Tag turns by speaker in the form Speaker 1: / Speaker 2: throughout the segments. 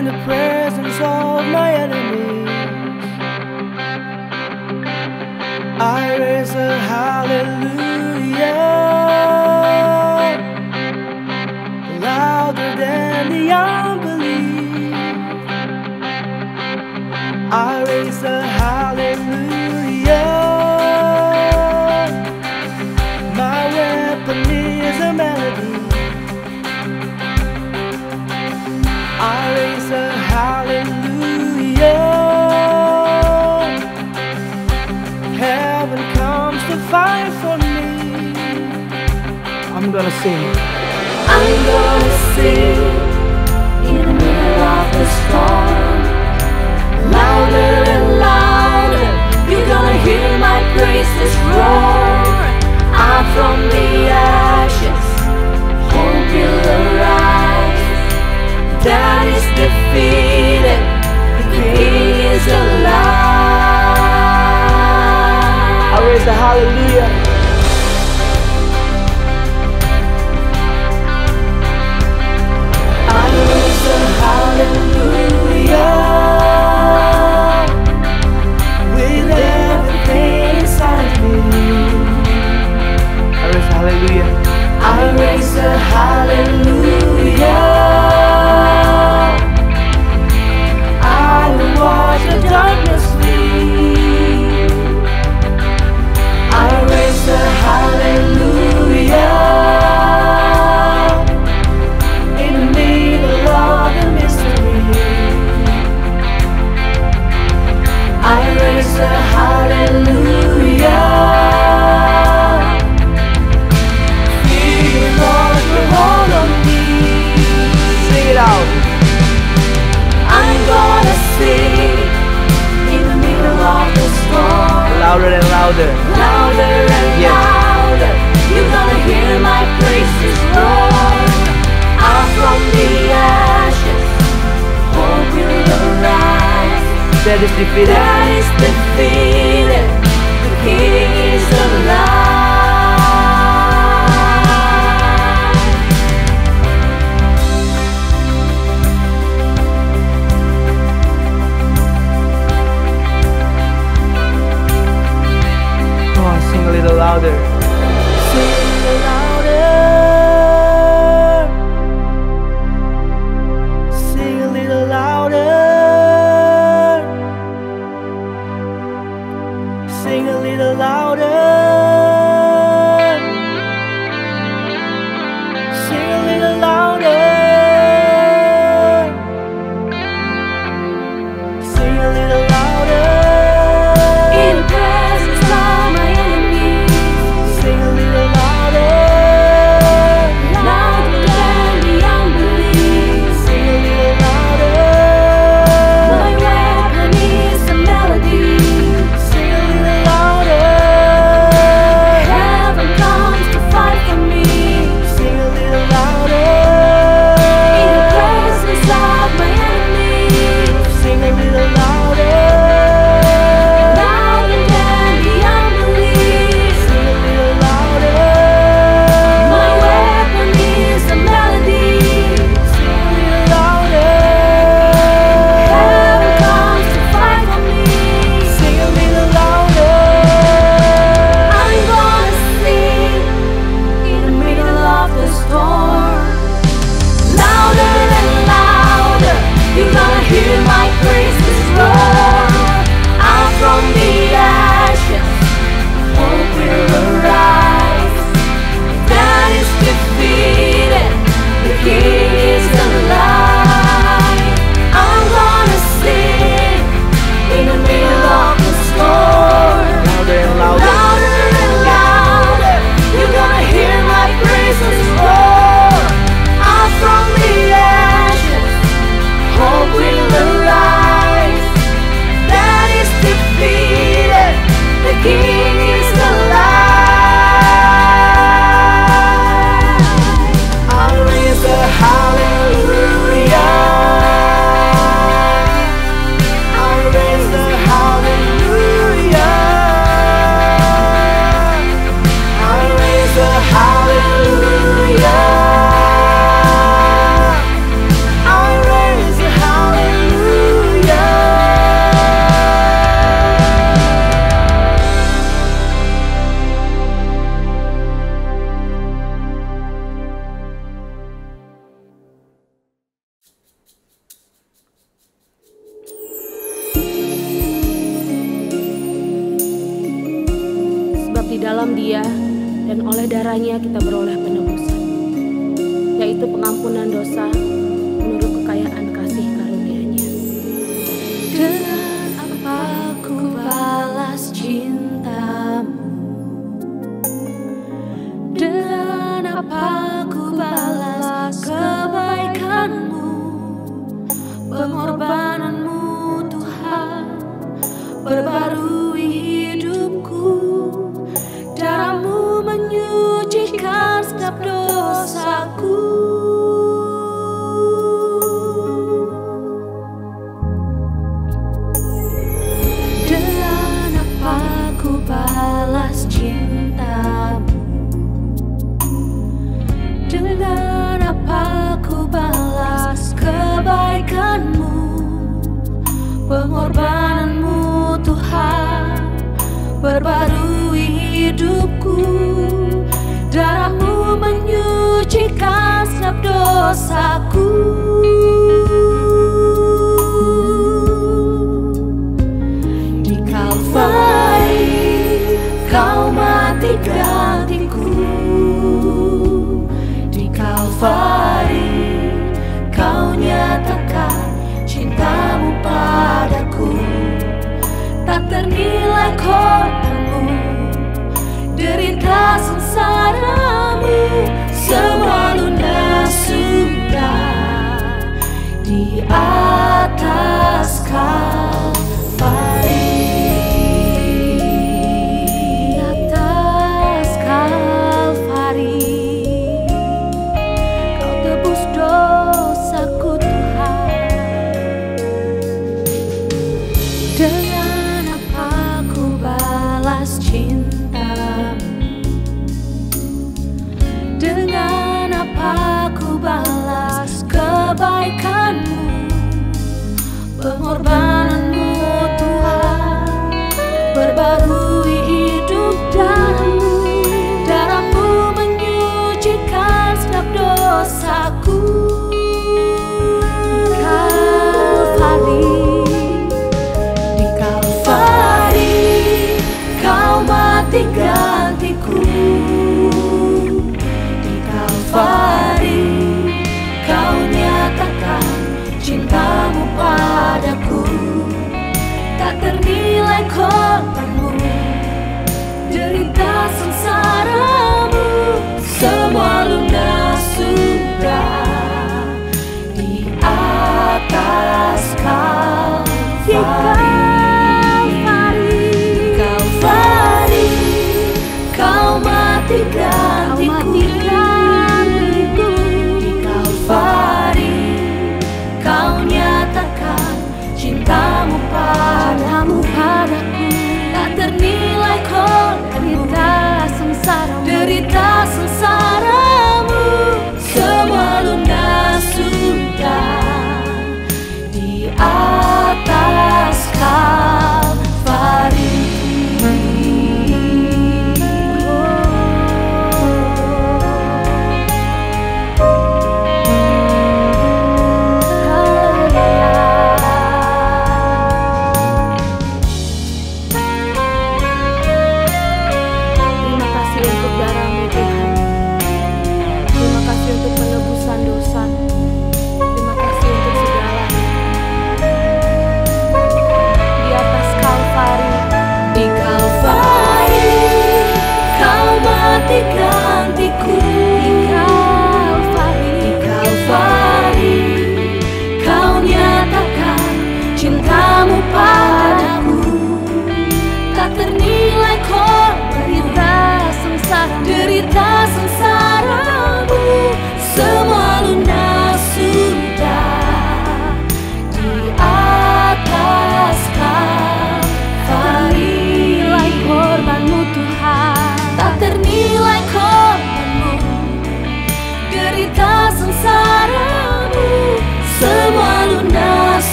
Speaker 1: in the presence of my enemies. I raise a hallelujah louder than the unbelief. I raise a hallelujah. My weapon is a melody. I raise a hallelujah. Heaven comes to fight for me. I'm gonna sing.
Speaker 2: I'm gonna sing in the middle of the storm. Louder and louder, you're gonna hear my praises roar. Out from the ashes, hope will arise. That is defeated, the King is alive.
Speaker 1: I raise a hallelujah.
Speaker 2: I raise a hallelujah
Speaker 1: With everything inside me. I raise a hallelujah.
Speaker 2: I raise a hallelujah. I will watch the darkness flee. I raise a hallelujah in the middle of the mystery. I raise a hallelujah.
Speaker 1: Sing it out.
Speaker 2: I'm gonna sing in the middle of the storm.
Speaker 1: Louder and louder.
Speaker 2: Louder and
Speaker 1: Yes.
Speaker 2: louder, you're gonna hear my praises roar. Out from the ashes, hope will arise.
Speaker 1: That is defeated.
Speaker 2: That is defeated, the King is alive.
Speaker 1: Come on, sing a little louder. Sing a little louder. Sing a little louder.
Speaker 3: dalam Dia, dan oleh darahnya kita beroleh penebusan, yaitu pengampunan dosa menurut kekayaan kasih karunia-Nya.
Speaker 2: Dengan apa ku balas cintamu? Dengan apa ku balas kebaikanmu? Pengorbananmu Tuhan perbarui hidupku. Darahmu menyucikan setiap dosaku. Dengan apa ku balas cintamu? Dengan apa ku balas kebaikanmu? Pengorbananmu Tuhan perbarui hidupku. Darahmu menyucikan setiap dosaku. Di Kalvari kau mati gantiku. Di Kalvari kau nyatakan cintamu padaku. Tak ternilai korbanmu, derita sengsaramu, semua lunas sudah di atas Kalvari. Di atas Kalvari kau tebus dosaku Tuhan. Dengan apa ku balas cintamu? Dengan apa ku balas kebaikanmu? Pengorbananmu Tuhan perbarui hidup darahmu. Darahmu menyucikan setiap dosaku. Di Kalvari kau mati gantiku. Di Kalvari kau nyatakan cintamu padaku.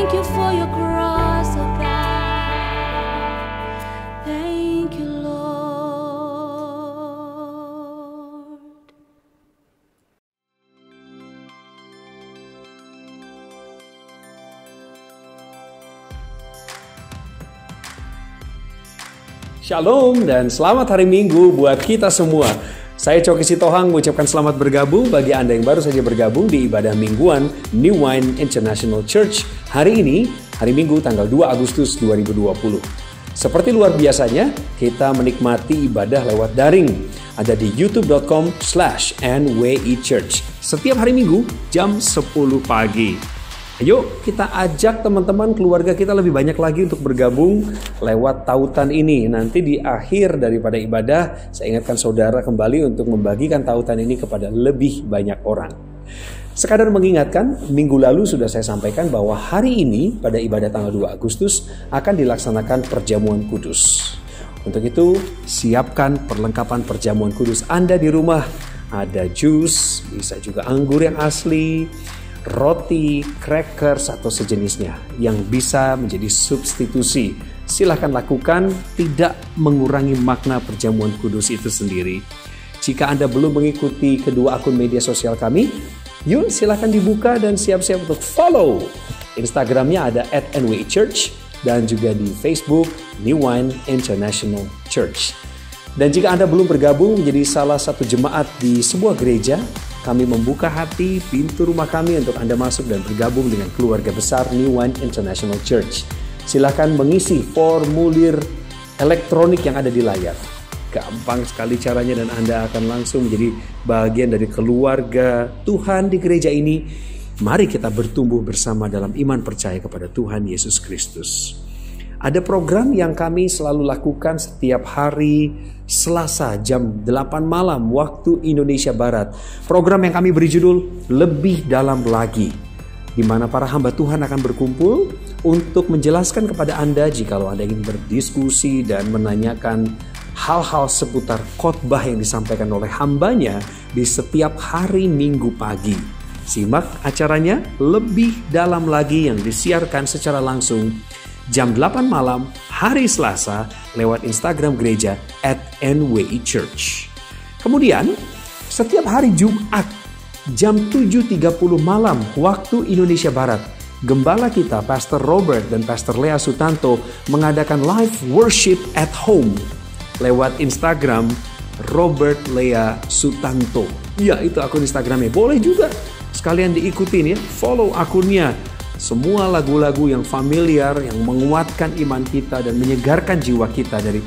Speaker 3: Thank you for your cross, oh God. Thank you, Lord.
Speaker 4: Shalom dan selamat hari Minggu buat kita semua. Saya Coki Sitohang mengucapkan selamat bergabung bagi Anda yang baru saja bergabung di ibadah mingguan New Wine International Church hari ini, hari Minggu tanggal 2 Agustus 2020. Seperti luar biasanya, kita menikmati ibadah lewat daring. Ada di youtube.com/nwechurch. Setiap hari Minggu jam 10 pagi. Ayo kita ajak teman-teman keluarga kita lebih banyak lagi untuk bergabung lewat tautan ini. Nanti di akhir daripada ibadah, saya ingatkan saudara kembali untuk membagikan tautan ini kepada lebih banyak orang. Sekadar mengingatkan, minggu lalu sudah saya sampaikan bahwa hari ini pada ibadah tanggal 2 Agustus akan dilaksanakan perjamuan kudus. Untuk itu, siapkan perlengkapan perjamuan kudus Anda di rumah. Ada jus, bisa juga anggur yang asli, roti, crackers atau sejenisnya yang bisa menjadi substitusi. Silahkan lakukan, tidak mengurangi makna perjamuan kudus itu sendiri. Jika Anda belum mengikuti kedua akun media sosial kami, yuk silahkan dibuka dan siap-siap untuk follow. Instagramnya ada @nwechurch dan juga di Facebook New Wine International Church. Dan jika Anda belum bergabung menjadi salah satu jemaat di sebuah gereja, kami membuka hati, pintu rumah kami untuk Anda masuk dan bergabung dengan keluarga besar New Wine International Church. Silakan mengisi formulir elektronik yang ada di layar. Gampang sekali caranya dan Anda akan langsung menjadi bagian dari keluarga Tuhan di gereja ini. Mari kita bertumbuh bersama dalam iman percaya kepada Tuhan Yesus Kristus. Ada program yang kami selalu lakukan setiap hari Selasa jam 8 malam waktu Indonesia Barat. Program yang kami beri judul Lebih Dalam Lagi, di mana para hamba Tuhan akan berkumpul untuk menjelaskan kepada Anda jikalau Anda ingin berdiskusi dan menanyakan hal-hal seputar khotbah yang disampaikan oleh hambanya di setiap hari Minggu pagi. Simak acaranya Lebih Dalam Lagi yang disiarkan secara langsung jam 8 malam hari Selasa lewat Instagram gereja @nwechurch. Kemudian setiap hari Jumat jam 7.30 malam waktu Indonesia Barat, Gembala kita Pastor Robert dan Pastor Lea Sutanto mengadakan live worship at home lewat Instagram Robert Lea Sutanto. Ya, itu akun Instagramnya. Boleh juga sekalian diikutin ya, follow akunnya. Semua lagu-lagu yang familiar, yang menguatkan iman kita dan menyegarkan jiwa kita dari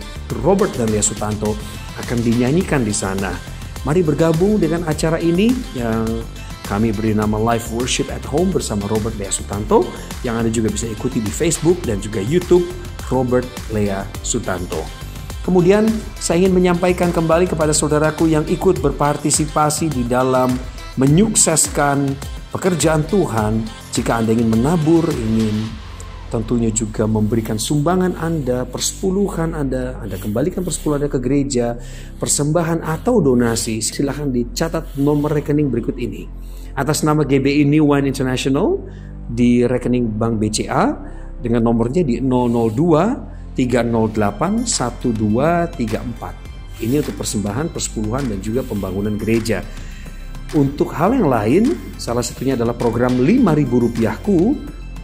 Speaker 4: Robert dan Lea Sutanto akan dinyanyikan di sana. Mari bergabung dengan acara ini yang kami beri nama Live Worship at Home bersama Robert Lea Sutanto, yang Anda juga bisa ikuti di Facebook dan juga YouTube Robert Lea Sutanto. Kemudian saya ingin menyampaikan kembali kepada saudaraku yang ikut berpartisipasi di dalam menyukseskan pekerjaan Tuhan. Jika Anda ingin menabur, ingin tentunya juga memberikan sumbangan Anda, persepuluhan Anda kembalikan persepuluhan Anda ke gereja, persembahan atau donasi, silakan dicatat nomor rekening berikut ini. Atas nama GBI New Wine International di rekening Bank BCA dengan nomornya di 002 308 1234. Ini untuk persembahan, persepuluhan dan juga pembangunan gereja. Untuk hal yang lain, salah satunya adalah program Rp5.000ku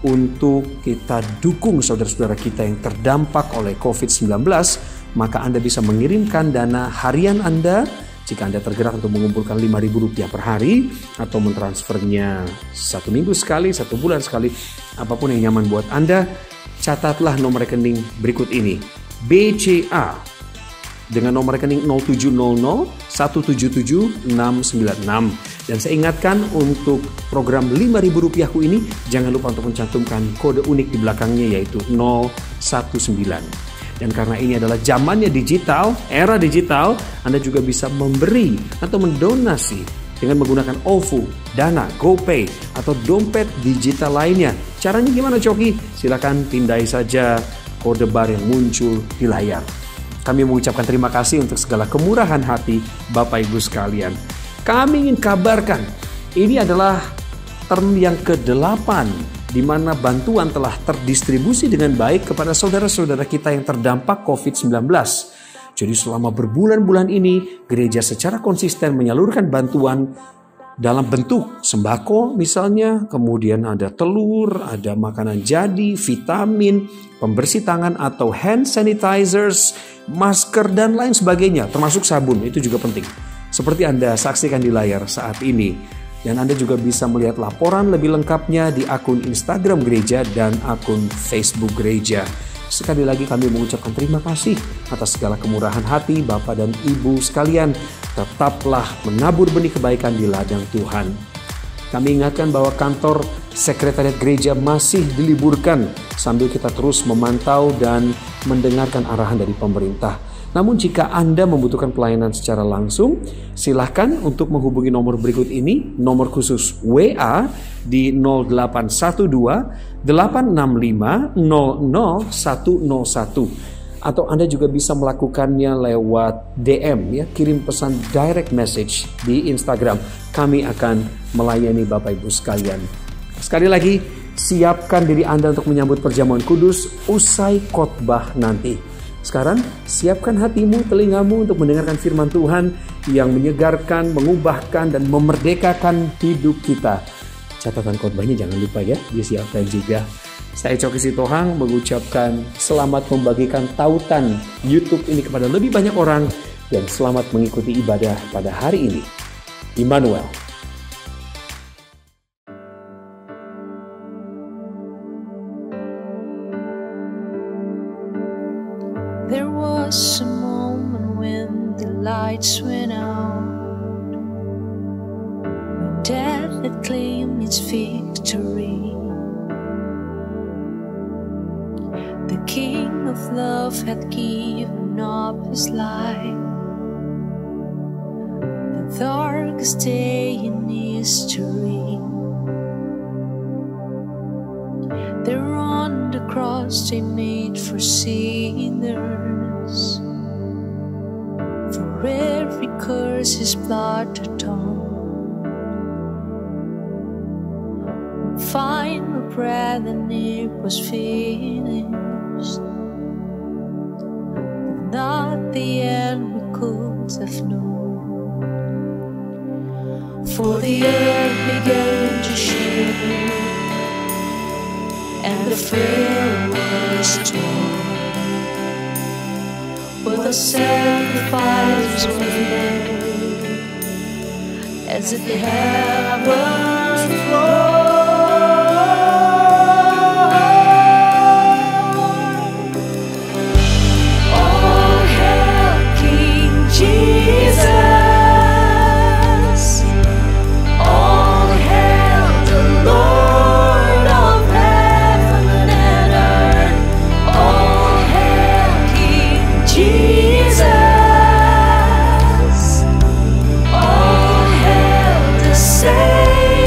Speaker 4: untuk kita dukung saudara-saudara kita yang terdampak oleh COVID-19. Maka Anda bisa mengirimkan dana harian Anda jika Anda tergerak untuk mengumpulkan Rp5.000 per hari, atau mentransfernya 1 minggu sekali, 1 bulan sekali, apapun yang nyaman buat Anda. Catatlah nomor rekening berikut ini: BCA dengan nomor rekening 0700 177 696. Dan saya ingatkan, untuk program Rp5.000ku ini jangan lupa untuk mencantumkan kode unik di belakangnya, yaitu 019. Dan karena ini adalah zamannya digital, era digital, Anda juga bisa memberi atau mendonasi dengan menggunakan OVO, Dana, GoPay atau dompet digital lainnya. Caranya gimana, Coki? Silakan tindai saja kode bar yang muncul di layar. Kami mengucapkan terima kasih untuk segala kemurahan hati Bapak Ibu sekalian. Kami ingin kabarkan, ini adalah term yang ke-8 di mana bantuan telah terdistribusi dengan baik kepada saudara-saudara kita yang terdampak COVID-19. Jadi selama berbulan-bulan ini, gereja secara konsisten menyalurkan bantuan dalam bentuk sembako misalnya, kemudian ada telur, ada makanan jadi, vitamin, pembersih tangan atau hand sanitizers, masker, dan lain sebagainya, termasuk sabun, itu juga penting. Seperti Anda saksikan di layar saat ini. Dan Anda juga bisa melihat laporan lebih lengkapnya di akun Instagram gereja dan akun Facebook gereja. Sekali lagi kami mengucapkan terima kasih atas segala kemurahan hati Bapak dan Ibu sekalian. Tetaplah menabur benih kebaikan di ladang Tuhan. Kami ingatkan bahwa kantor sekretariat gereja masih diliburkan sambil kita terus memantau dan mendengarkan arahan dari pemerintah. Namun jika Anda membutuhkan pelayanan secara langsung, silahkan untuk menghubungi nomor berikut ini, nomor khusus WA di 0812 865 00101. Atau Anda juga bisa melakukannya lewat DM, ya, kirim pesan direct message di Instagram. Kami akan melayani Bapak Ibu sekalian. Sekali lagi, siapkan diri Anda untuk menyambut perjamuan kudus usai khotbah nanti. Sekarang, siapkan hatimu, telingamu untuk mendengarkan firman Tuhan yang menyegarkan, mengubahkan, dan memerdekakan hidup kita. Catatan khotbahnya jangan lupa ya, disiapkan juga. Saya Coki Sitohang mengucapkan selamat membagikan tautan YouTube ini kepada lebih banyak orang dan selamat mengikuti ibadah pada hari ini. Immanuel.
Speaker 5: There was a moment when the lights went out, when death had claimed its victory. The King of Love had given up his life, the darkest day in history. There on the cross they made for sinners, for every curse his blood atoned. Final breath and it was finished, but not the end we could have known. For the earth began to shake, and the veil was torn, but the sacrifice was made as if heaven's throne. All hail King Jesus, all hail the Lord of heaven and earth, all hail King Jesus, all hail the Savior.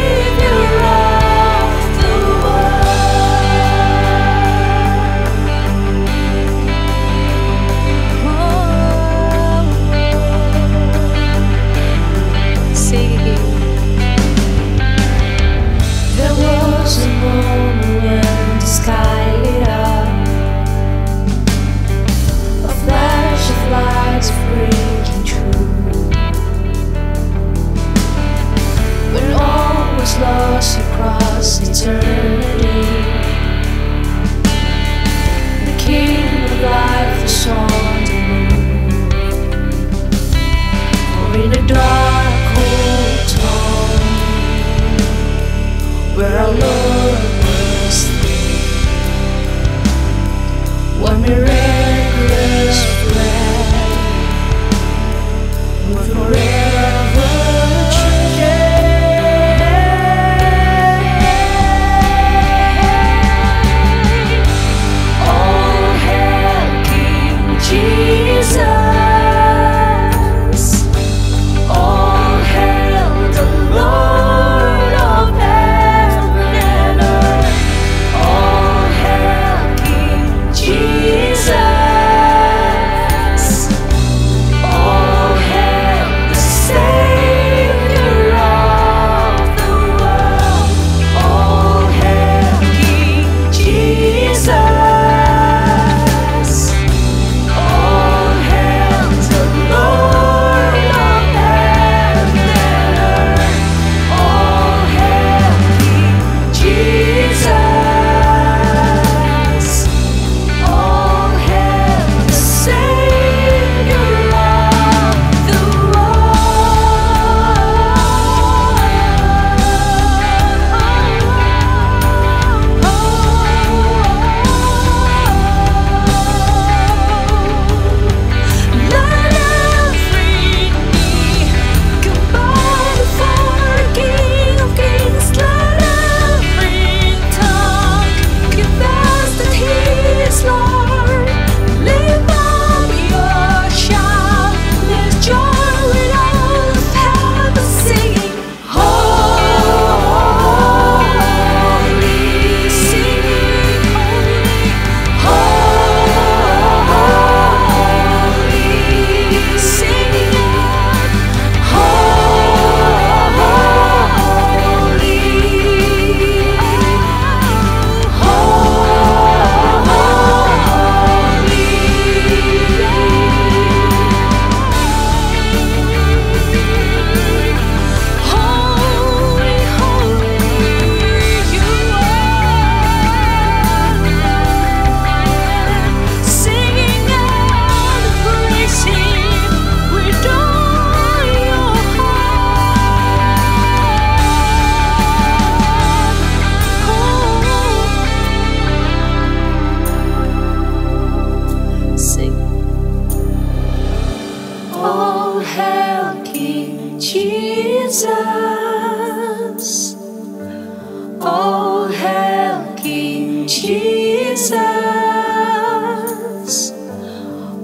Speaker 5: Jesus.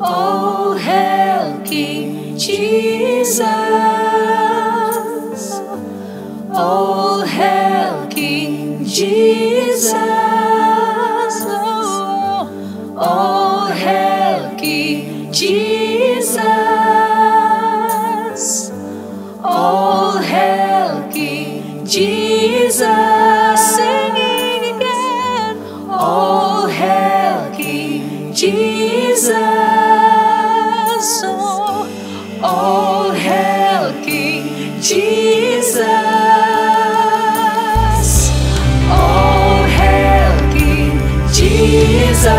Speaker 5: All hail King Jesus. All hail King Jesus. All hail King Jesus. All hail King Jesus. Singing again. All hail King Jesus. All hail King Jesus. All hail King Jesus.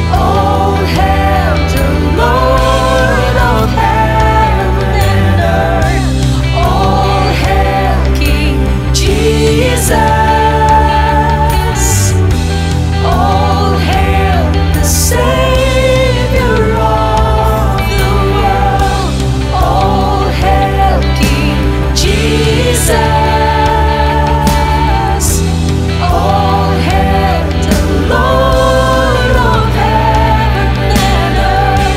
Speaker 5: All hail the Lord of heaven and earth. All hail King Jesus. All hail the Savior of the world. All hail King Jesus. All hail the Lord of heaven and earth.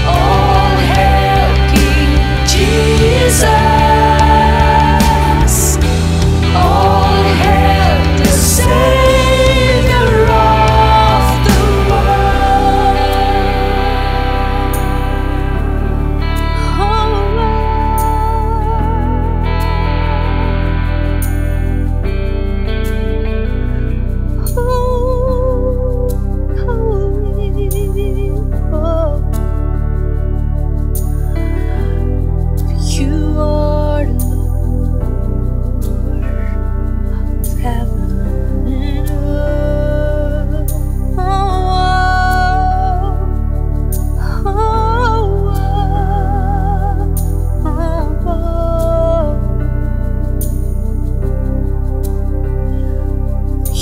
Speaker 5: All hail King Jesus. All hail the Savior of the world. You are the Lord of heaven and earth.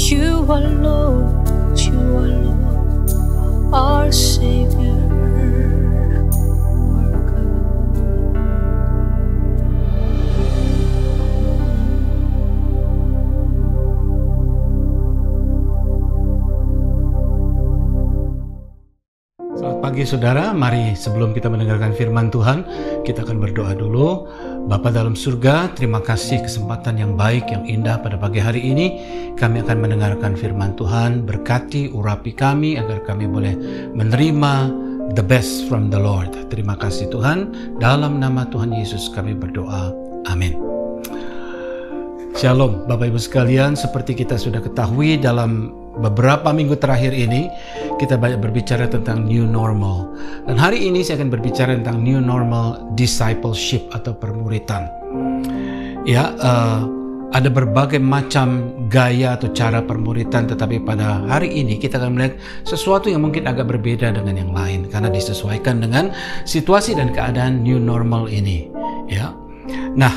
Speaker 5: You are Lord, you are Lord, our Savior, our God.
Speaker 6: Selamat pagi saudara, mari sebelum kita mendengarkan firman Tuhan, kita akan berdoa dulu. Bapa dalam surga, terima kasih kesempatan yang baik, yang indah pada pagi hari ini. Kami akan mendengarkan firman Tuhan, berkati, urapi kami agar kami boleh menerima the best from the Lord. Terima kasih Tuhan, dalam nama Tuhan Yesus kami berdoa, amin. Shalom Bapak Ibu sekalian, seperti kita sudah ketahui dalam beberapa minggu terakhir ini kita banyak berbicara tentang new normal. Dan hari ini saya akan berbicara tentang new normal discipleship atau permuritan. Ya, ada berbagai macam gaya atau cara permuritan, tetapi pada hari ini kita akan melihat sesuatu yang mungkin agak berbeda dengan yang lain karena disesuaikan dengan situasi dan keadaan new normal ini. Ya. Nah,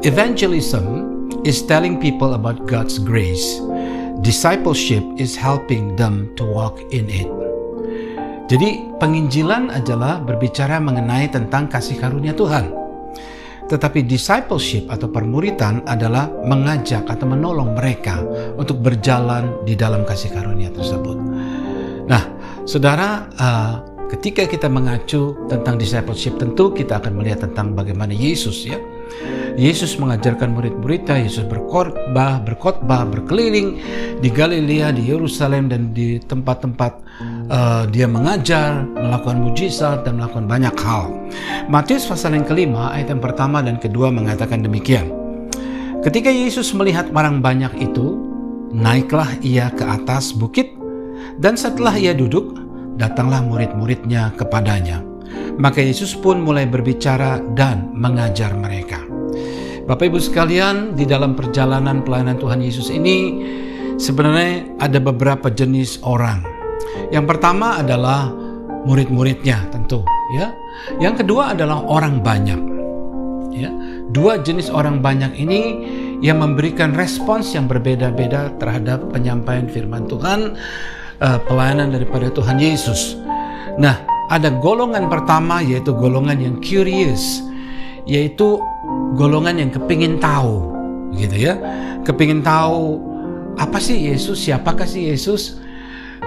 Speaker 6: evangelism is telling people about God's grace. Discipleship is helping them to walk in it. Jadi penginjilan adalah berbicara mengenai tentang kasih karunia Tuhan. Tetapi discipleship atau permuritan adalah mengajak atau menolong mereka untuk berjalan di dalam kasih karunia tersebut. Nah, saudara, ketika kita mengacu tentang discipleship, tentu kita akan melihat tentang bagaimana Yesus, ya. Yesus mengajarkan murid-muridnya, Yesus berkhotbah, berkeliling di Galilea, di Yerusalem, dan di tempat-tempat dia mengajar, melakukan mujizat, dan melakukan banyak hal. Matius pasal yang kelima, ayat yang pertama dan kedua mengatakan demikian. Ketika Yesus melihat orang banyak itu, naiklah ia ke atas bukit, dan setelah ia duduk, datanglah murid-muridnya kepadanya. Maka Yesus pun mulai berbicara dan mengajar mereka. Bapak Ibu sekalian, di dalam perjalanan pelayanan Tuhan Yesus ini sebenarnya ada beberapa jenis orang. Yang pertama adalah murid-muridnya tentu, ya. Yang kedua adalah orang banyak. Ya. Dua jenis orang banyak ini yang memberikan respons yang berbeda-beda terhadap penyampaian firman Tuhan, pelayanan daripada Tuhan Yesus. Nah, ada golongan pertama yaitu golongan yang curious, yaitu golongan yang kepingin tahu, gitu ya, kepingin tahu apa sih Yesus? Siapakah sih Yesus?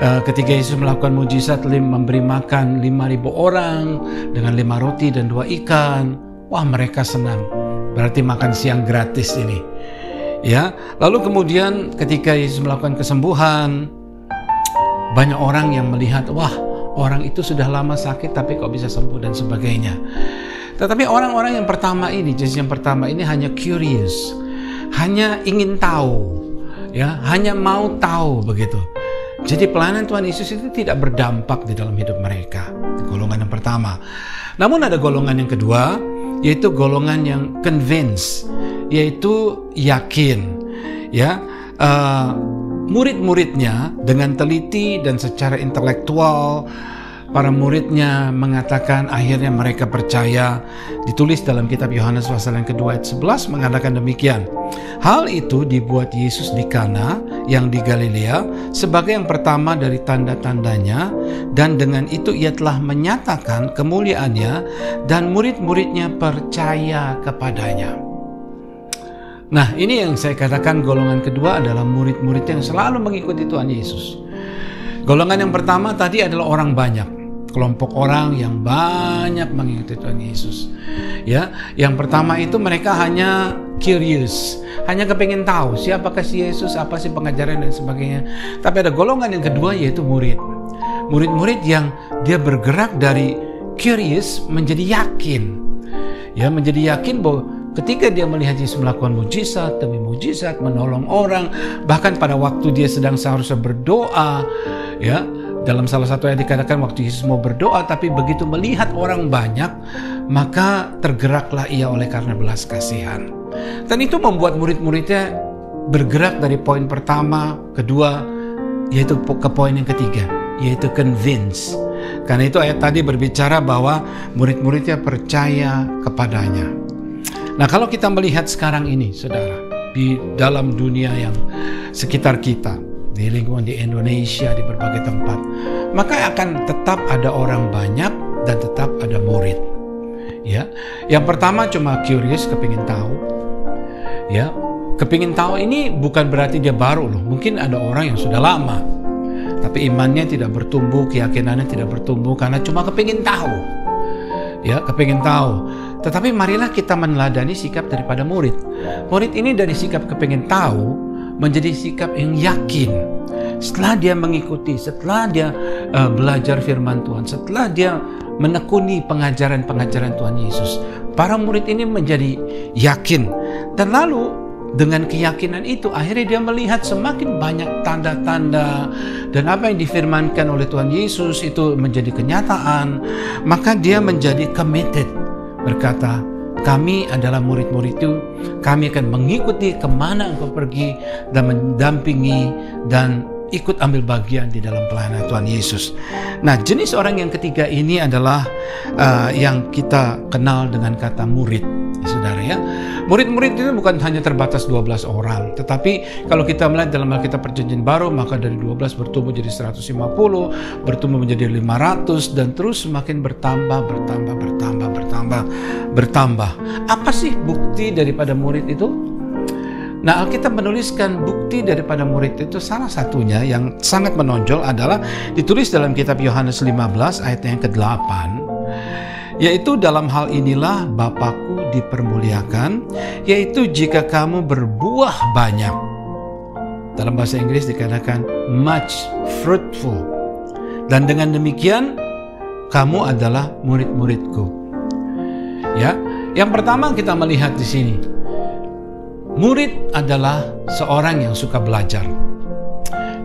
Speaker 6: Ketika Yesus melakukan mujizat memberi makan 5.000 orang dengan 5 roti dan 2 ikan, wah mereka senang. Berarti makan siang gratis ini. Ya, lalu kemudian ketika Yesus melakukan kesembuhan, banyak orang yang melihat, wah orang itu sudah lama sakit tapi kok bisa sembuh dan sebagainya. Tetapi orang-orang yang pertama ini, jenis yang pertama ini hanya curious, hanya ingin tahu, ya, hanya mau tahu begitu. Jadi pelayanan Tuhan Yesus itu tidak berdampak di dalam hidup mereka. Golongan yang pertama. Namun ada golongan yang kedua, yaitu golongan yang convince, yaitu yakin, ya. Murid-muridnya dengan teliti dan secara intelektual, para muridnya mengatakan, akhirnya mereka percaya. Ditulis dalam kitab Yohanes pasal yang kedua ayat 11 mengatakan demikian. Hal itu dibuat Yesus di Kana yang di Galilea sebagai yang pertama dari tanda-tandanya, dan dengan itu ia telah menyatakan kemuliaannya dan murid-muridnya percaya kepadanya. Nah, ini yang saya katakan golongan kedua adalah murid-murid yang selalu mengikuti Tuhan Yesus. Golongan yang pertama tadi adalah orang banyak, kelompok orang yang banyak mengikuti Tuhan Yesus. Ya, yang pertama itu mereka hanya curious, hanya kepingin tahu siapakah si Yesus, apa sih pengajaran dan sebagainya. Tapi ada golongan yang kedua yaitu murid. Murid-murid yang dia bergerak dari curious menjadi yakin. Ya, menjadi yakin bahwa ketika dia melihat Yesus melakukan mujizat demi mujizat, menolong orang, bahkan pada waktu dia sedang seharusnya berdoa, ya, dalam salah satu ayat dikatakan waktu Yesus mau berdoa, tapi begitu melihat orang banyak, maka tergeraklah ia oleh karena belas kasihan. Dan itu membuat murid-muridnya bergerak dari poin pertama, kedua, yaitu ke poin yang ketiga, yaitu convince. Karena itu ayat tadi berbicara bahwa murid-muridnya percaya kepadanya. Nah, kalau kita melihat sekarang ini, saudara, di dalam dunia yang sekitar kita, di lingkungan di Indonesia, di berbagai tempat, maka akan tetap ada orang banyak dan tetap ada murid. Ya, yang pertama cuma curious, kepingin tahu. Ya, kepingin tahu ini bukan berarti dia baru loh. Mungkin ada orang yang sudah lama, tapi imannya tidak bertumbuh, keyakinannya tidak bertumbuh karena cuma kepingin tahu. Ya, kepingin tahu. Tetapi marilah kita meneladani sikap daripada murid. Murid ini dari sikap kepingin tahu menjadi sikap yang yakin. Setelah dia mengikuti, setelah dia belajar firman Tuhan, setelah dia menekuni pengajaran-pengajaran Tuhan Yesus, para murid ini menjadi yakin. Dan lalu dengan keyakinan itu akhirnya dia melihat semakin banyak tanda-tanda dan apa yang difirmankan oleh Tuhan Yesus itu menjadi kenyataan. Maka dia menjadi committed, berkata, kami adalah murid-murid itu, kami akan mengikuti kemana engkau pergi dan mendampingi dan ikut ambil bagian di dalam pelayanan Tuhan Yesus. Nah, jenis orang yang ketiga ini adalah yang kita kenal dengan kata murid, saudara ya. Murid-murid itu bukan hanya terbatas 12 orang, tetapi kalau kita melihat dalam Alkitab Perjanjian Baru, maka dari 12 bertumbuh jadi 150, bertumbuh menjadi 500, dan terus semakin bertambah. Apa sih bukti daripada murid itu? Nah, Alkitab menuliskan bukti daripada murid itu, salah satunya yang sangat menonjol adalah ditulis dalam kitab Yohanes 15 ayat yang ke-8, yaitu dalam hal inilah Bapakku dipermuliakan, yaitu jika kamu berbuah banyak. Dalam bahasa Inggris dikatakan much fruitful. Dan dengan demikian kamu adalah murid-muridku. Ya, yang pertama kita melihat di sini, murid adalah seorang yang suka belajar.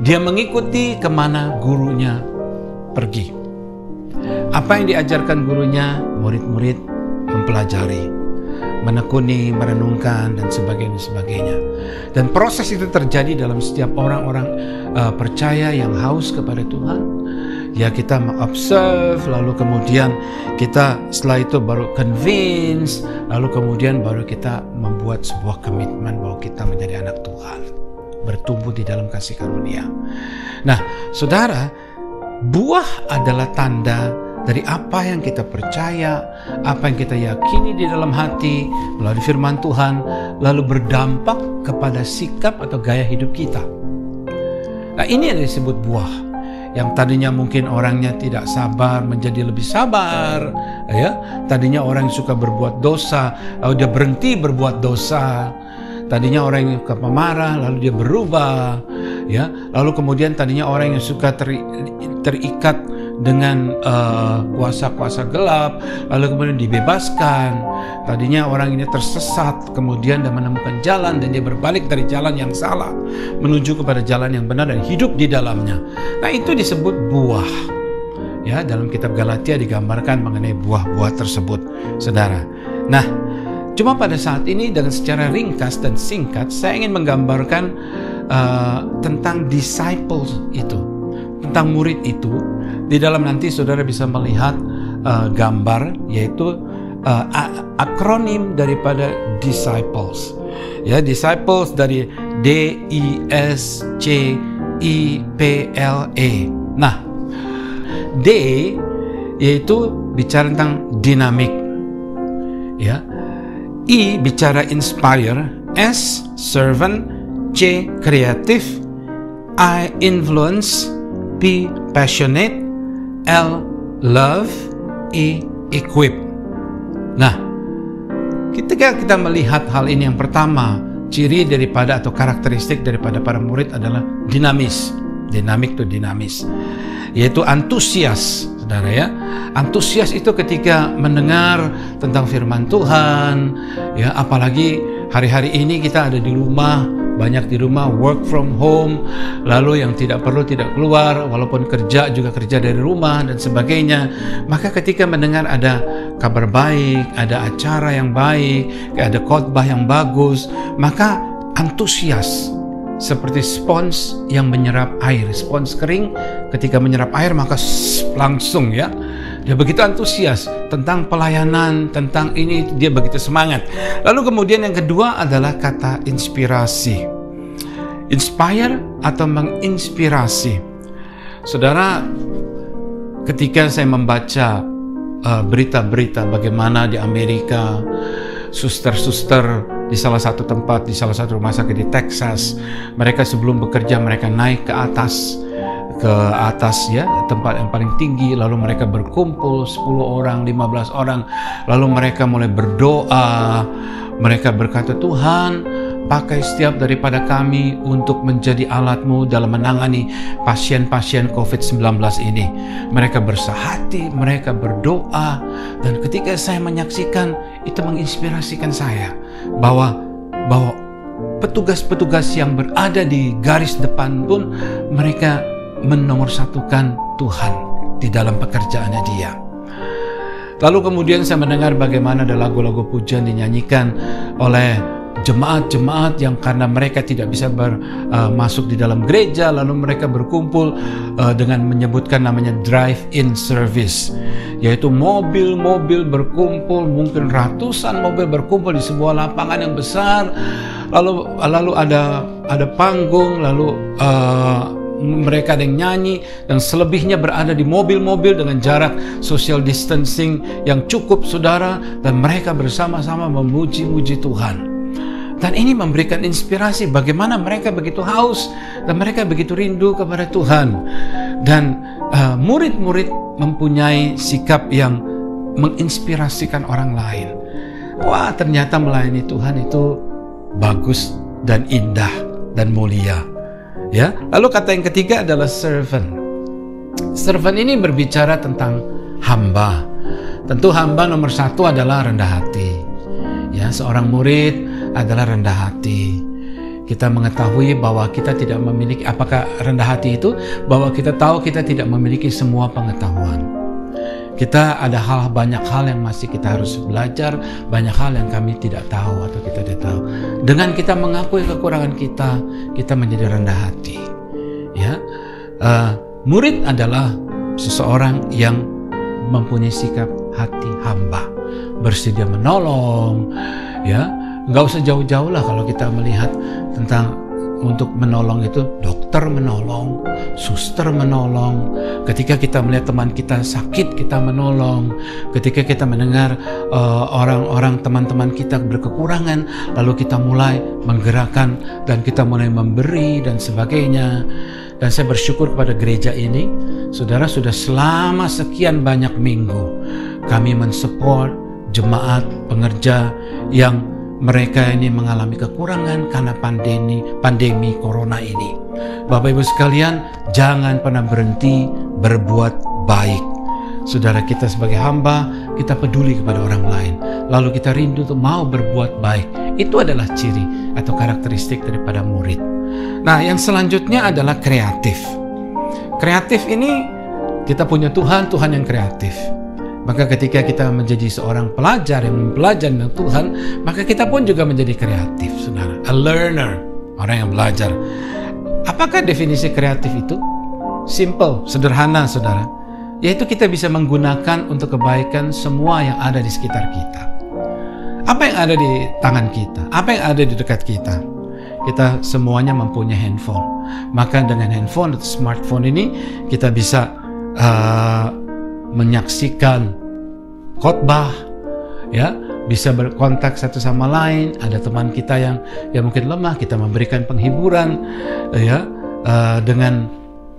Speaker 6: Dia mengikuti kemana gurunya pergi. Apa yang diajarkan gurunya, murid-murid mempelajari, menekuni, merenungkan, dan sebagainya. Dan proses itu terjadi dalam setiap orang-orang percaya yang haus kepada Tuhan. Ya, kita mengobserve, lalu kemudian kita setelah itu baru convince, lalu kemudian baru kita membuat sebuah komitmen bahwa kita menjadi anak Tuhan, bertumbuh di dalam kasih karunia. Nah, saudara, buah adalah tanda dari apa yang kita percaya, apa yang kita yakini di dalam hati melalui firman Tuhan, lalu berdampak kepada sikap atau gaya hidup kita. Nah, ini yang disebut buah. Yang tadinya mungkin orangnya tidak sabar menjadi lebih sabar, ya. Tadinya orang yang suka berbuat dosa, lalu dia berhenti berbuat dosa. Tadinya orang yang suka pemarah, lalu dia berubah, ya. Lalu kemudian tadinya orang yang suka terikat dengan kuasa-kuasa gelap, lalu kemudian dibebaskan. Tadinya orang ini tersesat, kemudian dia menemukan jalan dan dia berbalik dari jalan yang salah menuju kepada jalan yang benar dan hidup di dalamnya. Nah, itu disebut buah. Ya, dalam kitab Galatia digambarkan mengenai buah-buah tersebut, saudara. Nah, cuma pada saat ini dengan secara ringkas dan singkat saya ingin menggambarkan tentang disciples itu, tentang murid itu. Di dalam nanti saudara bisa melihat gambar, yaitu akronim daripada disciples. Ya, disciples dari D-I-S-C-I-P-L-E. Nah, D yaitu bicara tentang dinamik. Ya. I bicara inspire, S servant, C kreatif, I influence, P passionate, L love, E equip. Nah, ketika kita melihat hal ini, yang pertama, ciri daripada atau karakteristik daripada para murid adalah dinamis. Dinamik itu dinamis, yaitu antusias, saudara ya. Antusias itu ketika mendengar tentang firman Tuhan, ya, apalagi hari-hari ini kita ada di rumah, banyak di rumah, work from home, lalu yang tidak perlu tidak keluar, walaupun kerja juga kerja dari rumah dan sebagainya. Maka ketika mendengar ada kabar baik, ada acara yang baik, ada khotbah yang bagus, maka antusias. Seperti spons yang menyerap air. Spons kering ketika menyerap air maka langsung, ya. Dia begitu antusias tentang pelayanan, tentang ini, dia begitu semangat. Lalu kemudian yang kedua adalah kata inspirasi. Inspire atau menginspirasi. Saudara, ketika saya membaca berita-berita bagaimana di Amerika, suster-suster di salah satu tempat, di salah satu rumah sakit di Texas, mereka sebelum bekerja mereka naik ke atas ya, tempat yang paling tinggi, lalu mereka berkumpul 10 orang, 15 orang, lalu mereka mulai berdoa, mereka berkata, Tuhan, pakai setiap daripada kami untuk menjadi alat-Mu dalam menangani pasien-pasien COVID-19 ini. Mereka bersahati, mereka berdoa, dan ketika saya menyaksikan, itu menginspirasikan saya bahwa petugas-petugas yang berada di garis depan pun mereka menomorsatukan Tuhan di dalam pekerjaannya dia. Lalu kemudian saya mendengar bagaimana ada lagu-lagu pujian dinyanyikan oleh jemaat-jemaat yang karena mereka tidak bisa masuk di dalam gereja, lalu mereka berkumpul dengan menyebutkan namanya drive-in service, yaitu mobil-mobil berkumpul, mungkin ratusan mobil berkumpul di sebuah lapangan yang besar, lalu ada panggung, lalu mereka ada yang nyanyi, dan selebihnya berada di mobil-mobil dengan jarak social distancing yang cukup, saudara, dan mereka bersama-sama memuji-muji Tuhan. Dan ini memberikan inspirasi bagaimana mereka begitu haus dan mereka begitu rindu kepada Tuhan. Dan murid-murid mempunyai sikap yang menginspirasikan orang lain. Wah, ternyata melayani Tuhan itu bagus dan indah dan mulia. Ya, lalu kata yang ketiga adalah servant. Servant ini berbicara tentang hamba. Tentu hamba nomor satu adalah rendah hati. Ya, seorang murid adalah rendah hati. Kita mengetahui bahwa kita tidak memiliki, apakah rendah hati itu? Bahwa kita tahu kita tidak memiliki semua pengetahuan. Kita ada banyak hal yang masih kita harus belajar, banyak hal yang kami tidak tahu atau kita tidak tahu. Dengan kita mengakui kekurangan kita menjadi rendah hati. Ya, murid adalah seseorang yang mempunyai sikap hati hamba, bersedia menolong. Ya, nggak usah jauh-jauh lah kalau kita melihat tentang untuk menolong itu, dokter menolong, suster menolong. Ketika kita melihat teman kita sakit, kita menolong. Ketika kita mendengar orang-orang teman-teman kita berkekurangan, lalu kita mulai menggerakkan dan kita mulai memberi dan sebagainya. Dan saya bersyukur kepada gereja ini, saudara, sudah selama sekian banyak minggu kami mensupport jemaat pengerja yang mereka ini mengalami kekurangan karena pandemi corona ini. Bapak Ibu sekalian, jangan pernah berhenti berbuat baik. Saudara, kita sebagai hamba, kita peduli kepada orang lain, lalu kita rindu untuk mau berbuat baik. Itu adalah ciri atau karakteristik daripada murid. Nah, yang selanjutnya adalah kreatif. Kreatif ini, kita punya Tuhan yang kreatif. Maka ketika kita menjadi seorang pelajar yang belajar dengan Tuhan, maka kita pun juga menjadi kreatif, saudara. A learner, orang yang belajar. Apakah definisi kreatif itu? Simple, sederhana, saudara. Yaitu kita bisa menggunakan untuk kebaikan semua yang ada di sekitar kita. Apa yang ada di tangan kita? Apa yang ada di dekat kita? Kita semuanya mempunyai handphone. Maka dengan handphone atau smartphone ini kita bisa menyaksikan khotbah, ya, bisa berkontak satu sama lain. Ada teman kita yang mungkin lemah, kita memberikan penghiburan, ya, dengan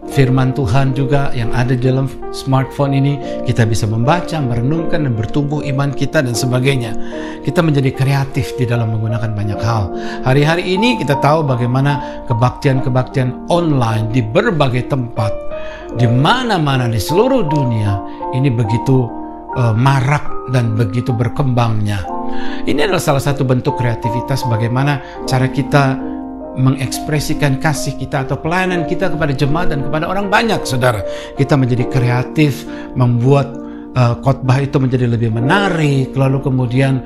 Speaker 6: firman Tuhan juga yang ada di dalam smartphone ini. Kita bisa membaca, merenungkan, dan bertumbuh iman kita dan sebagainya. Kita menjadi kreatif di dalam menggunakan banyak hal. Hari-hari ini kita tahu bagaimana kebaktian-kebaktian online di berbagai tempat, di mana-mana di seluruh dunia ini begitu marak dan begitu berkembangnya. Ini adalah salah satu bentuk kreativitas bagaimana cara kita mengekspresikan kasih kita atau pelayanan kita kepada jemaat dan kepada orang banyak, saudara. Kita menjadi kreatif, membuat khotbah itu menjadi lebih menarik, lalu kemudian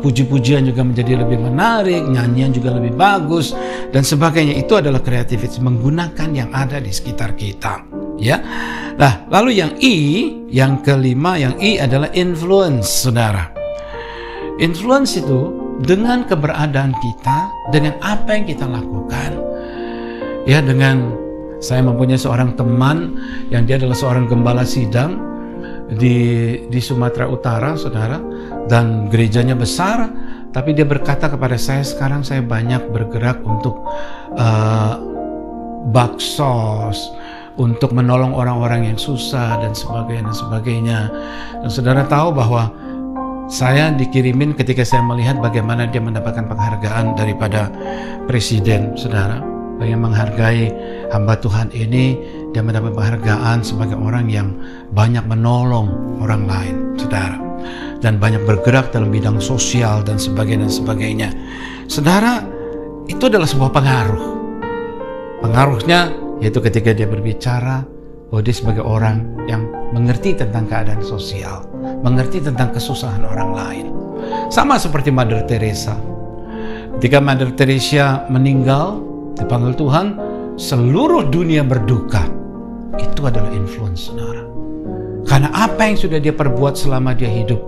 Speaker 6: puji-pujian juga menjadi lebih menarik, nyanyian juga lebih bagus, dan sebagainya. Itu adalah kreativitas, menggunakan yang ada di sekitar kita, ya. Nah, lalu yang kelima, yang I adalah influence, saudara. Influence itu dengan keberadaan kita, dengan apa yang kita lakukan, ya. Saya mempunyai seorang teman yang dia adalah seorang gembala sidang di Sumatera Utara, saudara, dan gerejanya besar, tapi dia berkata kepada saya, sekarang saya banyak bergerak untuk baksos, untuk menolong orang-orang yang susah dan sebagainya. Dan saudara tahu bahwa saya dikirimin ketika saya melihat bagaimana dia mendapatkan penghargaan daripada presiden, saudara. Yang menghargai hamba Tuhan ini, dia mendapat penghargaan sebagai orang yang banyak menolong orang lain, saudara. Dan banyak bergerak dalam bidang sosial dan sebagainya. Saudara, itu adalah sebuah pengaruh. Pengaruhnya yaitu ketika dia berbicara, bahwa dia sebagai orang yang mengerti tentang keadaan sosial, mengerti tentang kesusahan orang lain. Sama seperti Mother Teresa. Ketika Mother Teresa meninggal, dipanggil Tuhan, seluruh dunia berduka. Itu adalah influence, saudara. Karena apa yang sudah dia perbuat selama dia hidup,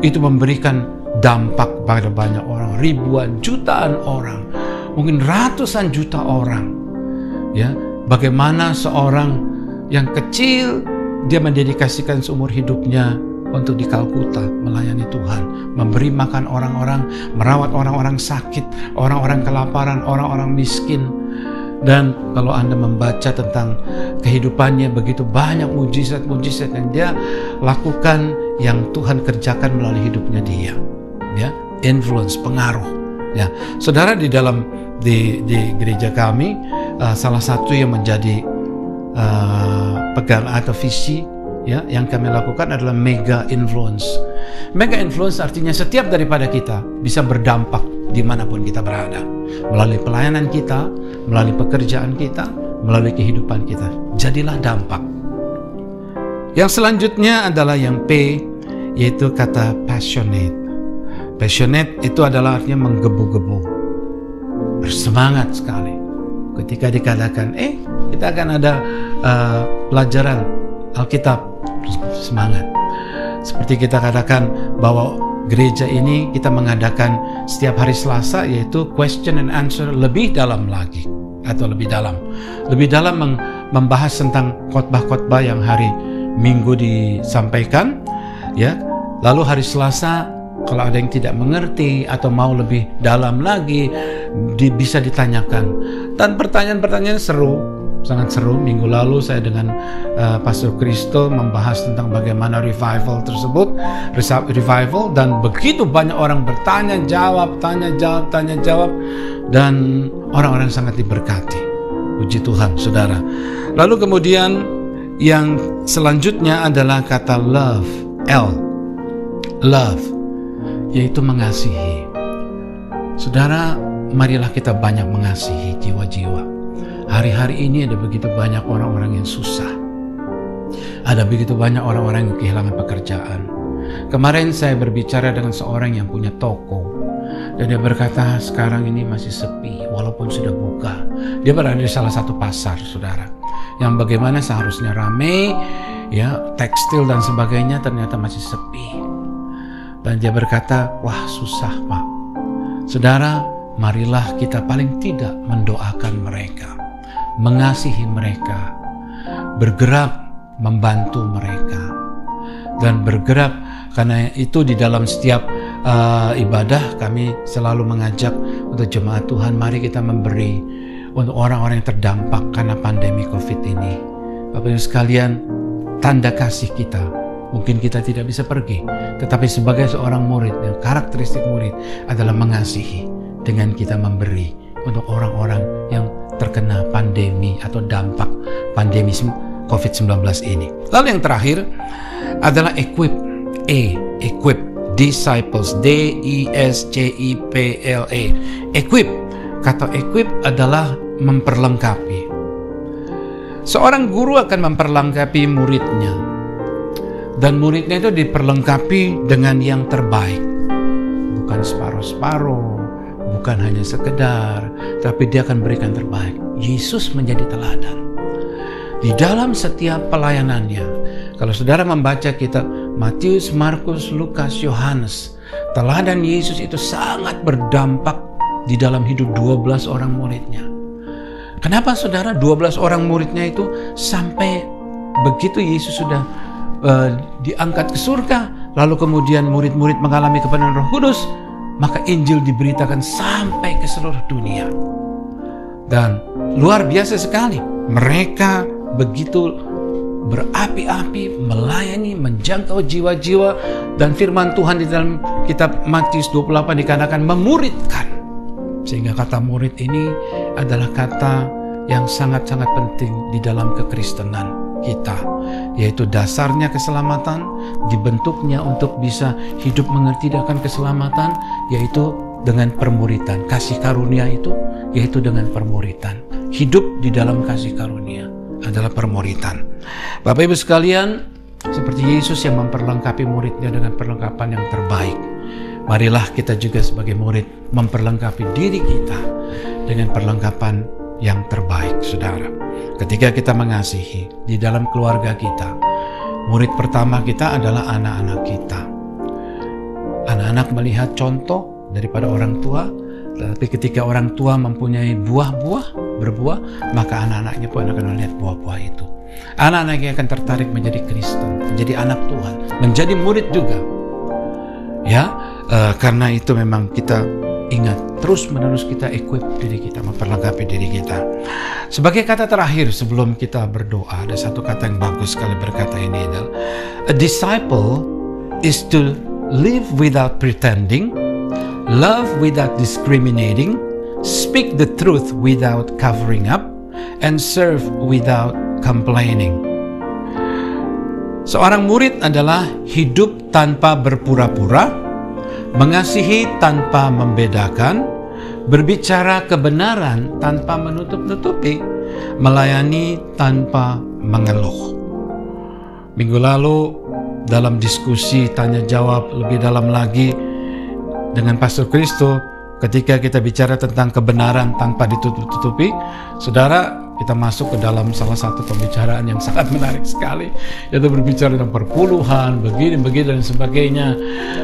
Speaker 6: itu memberikan dampak pada banyak orang, ribuan, jutaan orang, mungkin ratusan juta orang. Ya, bagaimana seorang yang kecil, dia mendedikasikan seumur hidupnya untuk di Kalkuta melayani Tuhan, memberi makan orang-orang, merawat orang-orang sakit, orang-orang kelaparan, orang-orang miskin. Dan kalau Anda membaca tentang kehidupannya, begitu banyak mujizat-mujizat yang dia lakukan, yang Tuhan kerjakan melalui hidupnya dia. Ya, influence, pengaruh. Ya, saudara, di gereja kami, salah satu yang menjadi pegang atau visi, ya, yang kami lakukan adalah mega influence. Mega influence artinya setiap daripada kita bisa berdampak dimanapun kita berada, melalui pelayanan kita, melalui pekerjaan kita, melalui kehidupan kita. Jadilah dampak. Yang selanjutnya adalah yang P, yaitu kata passionate. Passionate itu adalah artinya menggebu-gebu, bersemangat sekali. Ketika dikatakan, kita akan ada pelajaran Alkitab, semangat. Seperti kita katakan bahwa gereja ini kita mengadakan setiap hari Selasa, yaitu question and answer lebih dalam lagi, atau lebih dalam membahas tentang khotbah-khotbah yang hari Minggu disampaikan, ya. Lalu hari Selasa, kalau ada yang tidak mengerti atau mau lebih dalam lagi, bisa ditanyakan. Dan pertanyaan-pertanyaan seru, sangat seru. Minggu lalu saya dengan Pastor Kristo membahas tentang bagaimana revival tersebut, revival, dan begitu banyak orang bertanya jawab, tanya jawab, dan orang-orang sangat diberkati. Puji Tuhan, saudara. Lalu kemudian yang selanjutnya adalah kata love, love, yaitu mengasihi. Saudara, marilah kita banyak mengasihi jiwa-jiwa. Hari-hari ini ada begitu banyak orang-orang yang susah. Ada begitu banyak orang-orang yang kehilangan pekerjaan. Kemarin saya berbicara dengan seorang yang punya toko, dan dia berkata sekarang ini masih sepi walaupun sudah buka. Dia berada di salah satu pasar, saudara, yang bagaimana seharusnya ramai, ya, tekstil dan sebagainya, ternyata masih sepi. Dan dia berkata, wah susah Pak. Saudara, marilah kita paling tidak mendoakan mereka, mengasihi mereka, bergerak membantu mereka, dan bergerak. Karena itu di dalam setiap ibadah kami selalu mengajak untuk jemaat Tuhan, mari kita memberi untuk orang-orang yang terdampak karena pandemi COVID ini. Bapak Ibu sekalian, tanda kasih kita, mungkin kita tidak bisa pergi, tetapi sebagai seorang murid, yang karakteristik murid adalah mengasihi dengan kita memberi untuk orang-orang yang terkena pandemi atau dampak pandemi COVID-19 ini. Lalu yang terakhir adalah equip, equip, disciples, D-I-S-C-I-P-L-E. Equip, kata equip adalah memperlengkapi. Seorang guru akan memperlengkapi muridnya, dan muridnya itu diperlengkapi dengan yang terbaik, bukan separuh-separuh, bukan hanya sekedar, tapi dia akan berikan terbaik. Yesus menjadi teladan di dalam setiap pelayanannya. Kalau saudara membaca kitab Matius, Markus, Lukas, Yohanes, teladan Yesus itu sangat berdampak di dalam hidup 12 orang muridnya. Kenapa saudara 12 orang muridnya itu sampai begitu Yesus sudah diangkat ke surga, lalu kemudian murid-murid mengalami kepenuhan Roh Kudus, maka Injil diberitakan sampai ke seluruh dunia. Dan luar biasa sekali, mereka begitu berapi-api melayani, menjangkau jiwa-jiwa, dan firman Tuhan di dalam kitab Matius 28 dikatakan memuridkan. Sehingga kata murid ini adalah kata yang sangat-sangat penting di dalam kekristenan kita, yaitu dasarnya keselamatan, dibentuknya untuk bisa hidup mengerti akan keselamatan, yaitu dengan permuridan. Kasih karunia itu yaitu dengan permuridan. Hidup di dalam kasih karunia adalah permuridan. Bapak Ibu sekalian, seperti Yesus yang memperlengkapi muridnya dengan perlengkapan yang terbaik, marilah kita juga sebagai murid memperlengkapi diri kita dengan perlengkapan yang terbaik, saudara. Ketika kita mengasihi di dalam keluarga kita, murid pertama kita adalah anak-anak kita. Anak-anak melihat contoh daripada orang tua, tapi ketika orang tua mempunyai berbuah, maka anak-anaknya pun akan melihat buah-buah itu. Anak-anaknya akan tertarik menjadi Kristen, menjadi anak Tuhan, menjadi murid juga. Ya, karena itu memang kita ingat, terus-menerus kita equip diri kita, memperlengkapi diri kita. Sebagai kata terakhir sebelum kita berdoa, ada satu kata yang bagus sekali berkata ini adalah, a disciple is to live without pretending, love without discriminating, speak the truth without covering up, and serve without complaining. Seorang murid adalah hidup tanpa berpura-pura, mengasihi tanpa membedakan, berbicara kebenaran tanpa menutup-nutupi, melayani tanpa mengeluh. Minggu lalu dalam diskusi tanya jawab lebih dalam lagi dengan Pastor Kristo, ketika kita bicara tentang kebenaran tanpa ditutup-tutupi, saudara, kita masuk ke dalam salah satu pembicaraan yang sangat menarik sekali, yaitu berbicara tentang perpuluhan, begini dan sebagainya.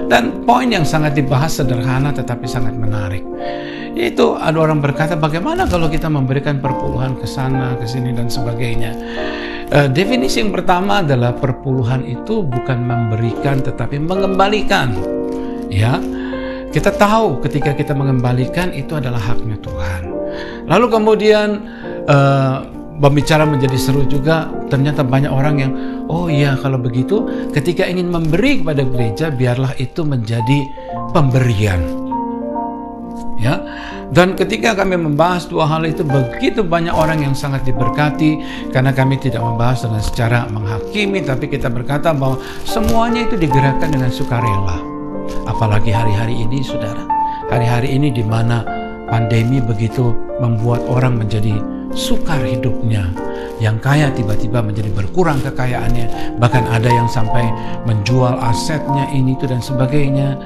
Speaker 6: Dan poin yang sangat dibahas sederhana tetapi sangat menarik. Itu ada orang berkata, bagaimana kalau kita memberikan perpuluhan ke sana, ke sini dan sebagainya. Definisi yang pertama adalah perpuluhan itu bukan memberikan tetapi mengembalikan. Ya, kita tahu ketika kita mengembalikan itu adalah haknya Tuhan. Lalu kemudian pembicara menjadi seru juga. Ternyata banyak orang yang, oh iya kalau begitu ketika ingin memberi kepada gereja, biarlah itu menjadi pemberian. Ya, dan ketika kami membahas dua hal itu, begitu banyak orang yang sangat diberkati, karena kami tidak membahas dengan secara menghakimi, tapi kita berkata bahwa semuanya itu digerakkan dengan sukarela. Apalagi hari-hari ini, saudara, hari-hari ini di mana pandemi begitu membuat orang menjadi sukar hidupnya. Yang kaya tiba-tiba menjadi berkurang kekayaannya, bahkan ada yang sampai menjual asetnya ini itu dan sebagainya.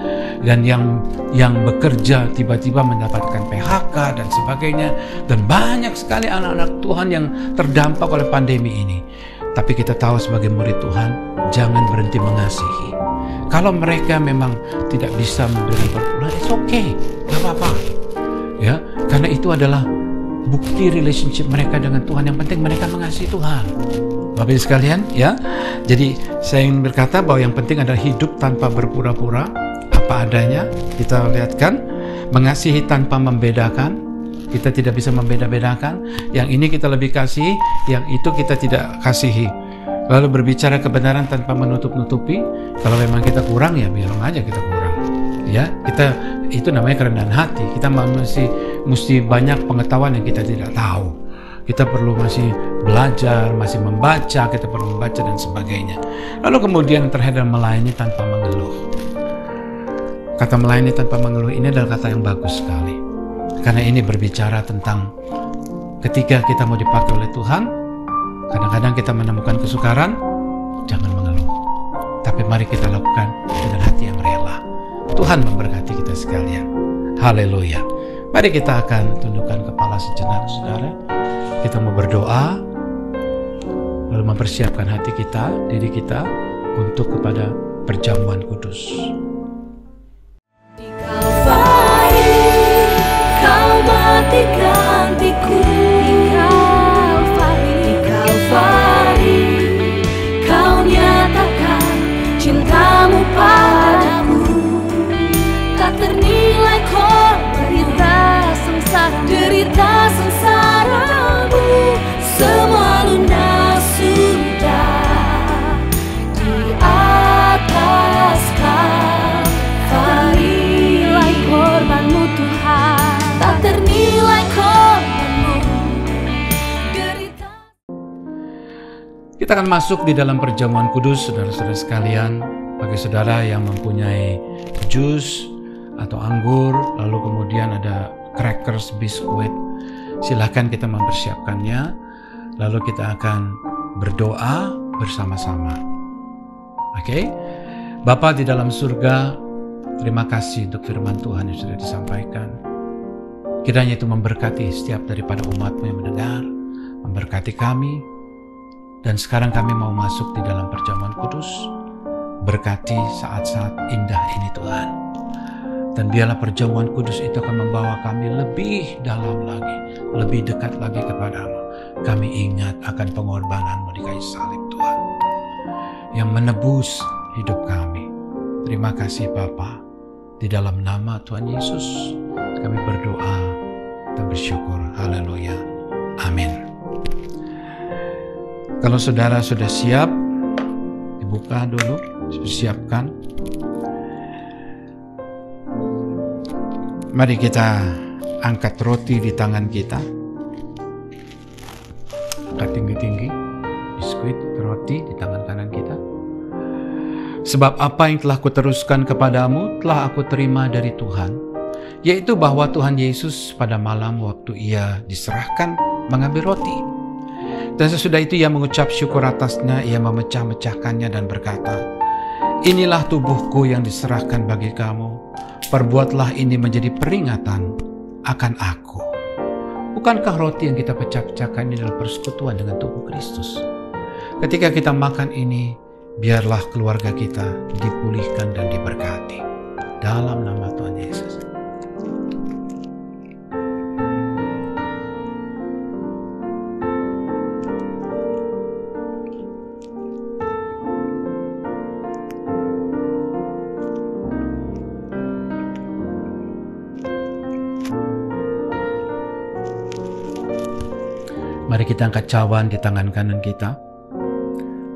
Speaker 6: Dan yang bekerja tiba-tiba mendapatkan PHK dan sebagainya. Dan banyak sekali anak-anak Tuhan yang terdampak oleh pandemi ini. Tapi kita tahu sebagai murid Tuhan, jangan berhenti mengasihi. Kalau mereka memang tidak bisa memberi berpulang, it's okay, gak apa-apa. Ya, karena itu adalah bukti relationship mereka dengan Tuhan. Yang penting mereka mengasihi Tuhan. Bapak Ibu sekalian, ya. Jadi saya ingin berkata bahwa yang penting adalah hidup tanpa berpura-pura, apa adanya. Kita lihatkan, mengasihi tanpa membedakan. Kita tidak bisa membeda-bedakan. Yang ini kita lebih kasih, yang itu kita tidak kasihi. Lalu berbicara kebenaran tanpa menutup-nutupi. Kalau memang kita kurang, ya bilang aja kita kurang. Ya, kita itu namanya kerendahan hati. Kita mesti banyak pengetahuan yang kita tidak tahu. Kita perlu masih belajar, masih membaca, kita perlu membaca dan sebagainya. Lalu kemudian terhadap melayani tanpa mengeluh. Kata melayani tanpa mengeluh ini adalah kata yang bagus sekali. Karena ini berbicara tentang ketika kita mau dipakai oleh Tuhan, kadang-kadang kita menemukan kesukaran, jangan mengeluh. Tapi mari kita lakukan dengan hati yang rela. Tuhan memberkati kita sekalian. Haleluya. Mari kita akan tundukkan kepala sejenak, saudara. Kita mau berdoa, lalu mempersiapkan hati kita, diri kita untuk kepada perjamuan kudus.
Speaker 2: Di Kalvari, kau mati gantiku. Di Kalvari, kau nyatakan cintamu padaku. Tak ternilai derita sengsaramu, semua lunas sudah di atas Kalvari. Ternilai korbanmu Tuhan, tak ternilai korbanmu, derita.
Speaker 6: Kita akan masuk di dalam perjamuan kudus, saudara-saudara sekalian. Bagi saudara yang mempunyai jus atau anggur, lalu kemudian ada crackers, biskuit, silahkan kita mempersiapkannya. Lalu kita akan berdoa bersama-sama. Oke? Bapa di dalam surga, terima kasih untuk firman Tuhan yang sudah disampaikan. Kiranya itu memberkati setiap daripada umat-Mu yang mendengar, memberkati kami. Dan sekarang kami mau masuk di dalam perjamuan kudus. Berkati saat-saat indah ini Tuhan. Dan biarlah perjamuan kudus itu akan membawa kami lebih dalam lagi, lebih dekat lagi kepadamu. Kami ingat akan pengorbanan-Mu di kayu salib Tuhan, yang menebus hidup kami. Terima kasih Bapa. Di dalam nama Tuhan Yesus kami berdoa dan bersyukur. Haleluya. Amin. Kalau saudara sudah siap, dibuka dulu, siapkan. Mari kita angkat roti di tangan kita. Angkat tinggi-tinggi. Biskuit, roti di tangan kanan kita. Sebab apa yang telah kuteruskan kepadamu telah aku terima dari Tuhan, yaitu bahwa Tuhan Yesus pada malam waktu Ia diserahkan mengambil roti. Dan sesudah itu Ia mengucap syukur atasnya, Ia memecah-mecahkannya dan berkata, "Inilah tubuhku yang diserahkan bagi kamu. Perbuatlah ini menjadi peringatan akan aku." Bukankah roti yang kita pecah-pecahkan ini adalah persekutuan dengan tubuh Kristus? Ketika kita makan ini, biarlah keluarga kita dipulihkan dan diberkati. Dalam nama Tuhan Yesus. Mari kita angkat cawan di tangan kanan kita.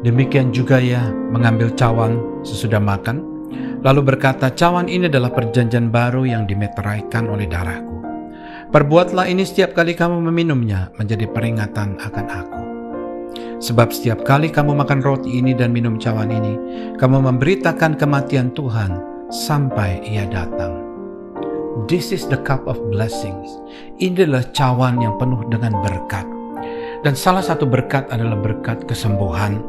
Speaker 6: Demikian juga ya, mengambil cawan sesudah makan, lalu berkata, cawan ini adalah perjanjian baru yang dimeteraikan oleh darahku. Perbuatlah ini setiap kali kamu meminumnya, menjadi peringatan akan aku. Sebab setiap kali kamu makan roti ini dan minum cawan ini, kamu memberitakan kematian Tuhan sampai Ia datang. This is the cup of blessings. Ini adalah cawan yang penuh dengan berkat. Dan salah satu berkat adalah berkat kesembuhan.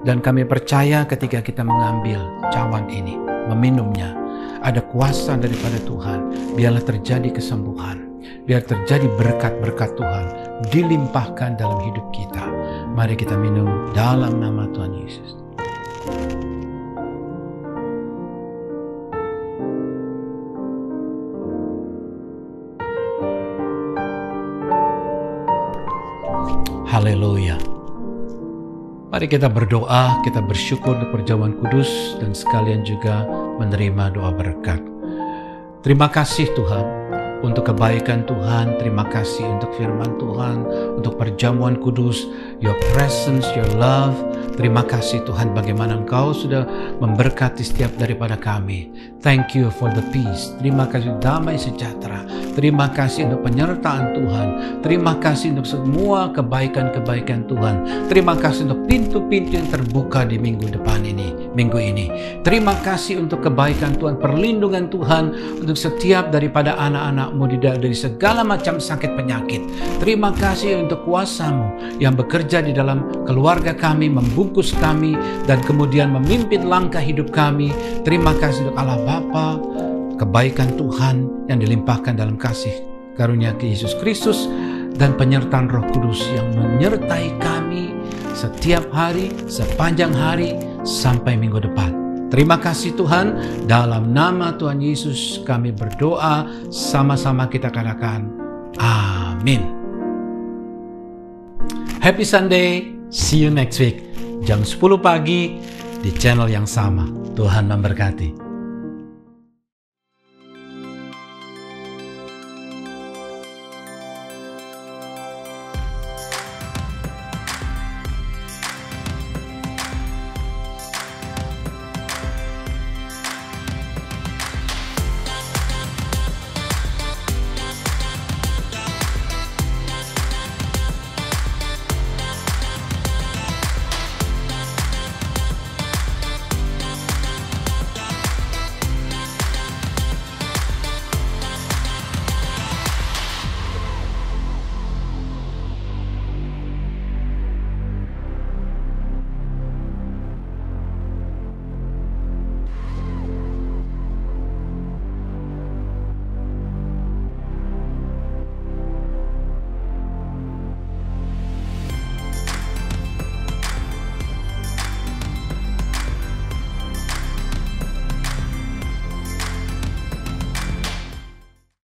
Speaker 6: Dan kami percaya ketika kita mengambil cawan ini, meminumnya, ada kuasa daripada Tuhan. Biarlah terjadi kesembuhan. Biar terjadi berkat-berkat Tuhan dilimpahkan dalam hidup kita. Mari kita minum dalam nama Tuhan Yesus. Haleluya. Mari kita berdoa, kita bersyukur untuk perjamuan kudus dan sekalian juga menerima doa berkat. Terima kasih Tuhan untuk kebaikan Tuhan, terima kasih untuk firman Tuhan, untuk perjamuan kudus, your presence, your love. Terima kasih Tuhan bagaimana Engkau sudah memberkati setiap daripada kami. Thank you for the peace. Terima kasih damai sejahtera. Terima kasih untuk penyertaan Tuhan. Terima kasih untuk semua kebaikan-kebaikan Tuhan. Terima kasih untuk pintu-pintu yang terbuka di minggu ini. Terima kasih untuk kebaikan Tuhan, perlindungan Tuhan untuk setiap daripada anak-anak-Mu dari segala macam sakit penyakit. Terima kasih untuk kuasa-Mu yang bekerja di dalam keluarga kami, membungkus kami, dan kemudian memimpin langkah hidup kami. Terima kasih untuk Allah Bapa, kebaikan Tuhan yang dilimpahkan dalam kasih karunia Yesus Kristus, dan penyertaan Roh Kudus yang menyertai kami setiap hari, sepanjang hari, sampai minggu depan. Terima kasih Tuhan, dalam nama Tuhan Yesus kami berdoa, sama-sama kita katakan amin. Happy Sunday, see you next week, jam 10 pagi di channel yang sama. Tuhan memberkati.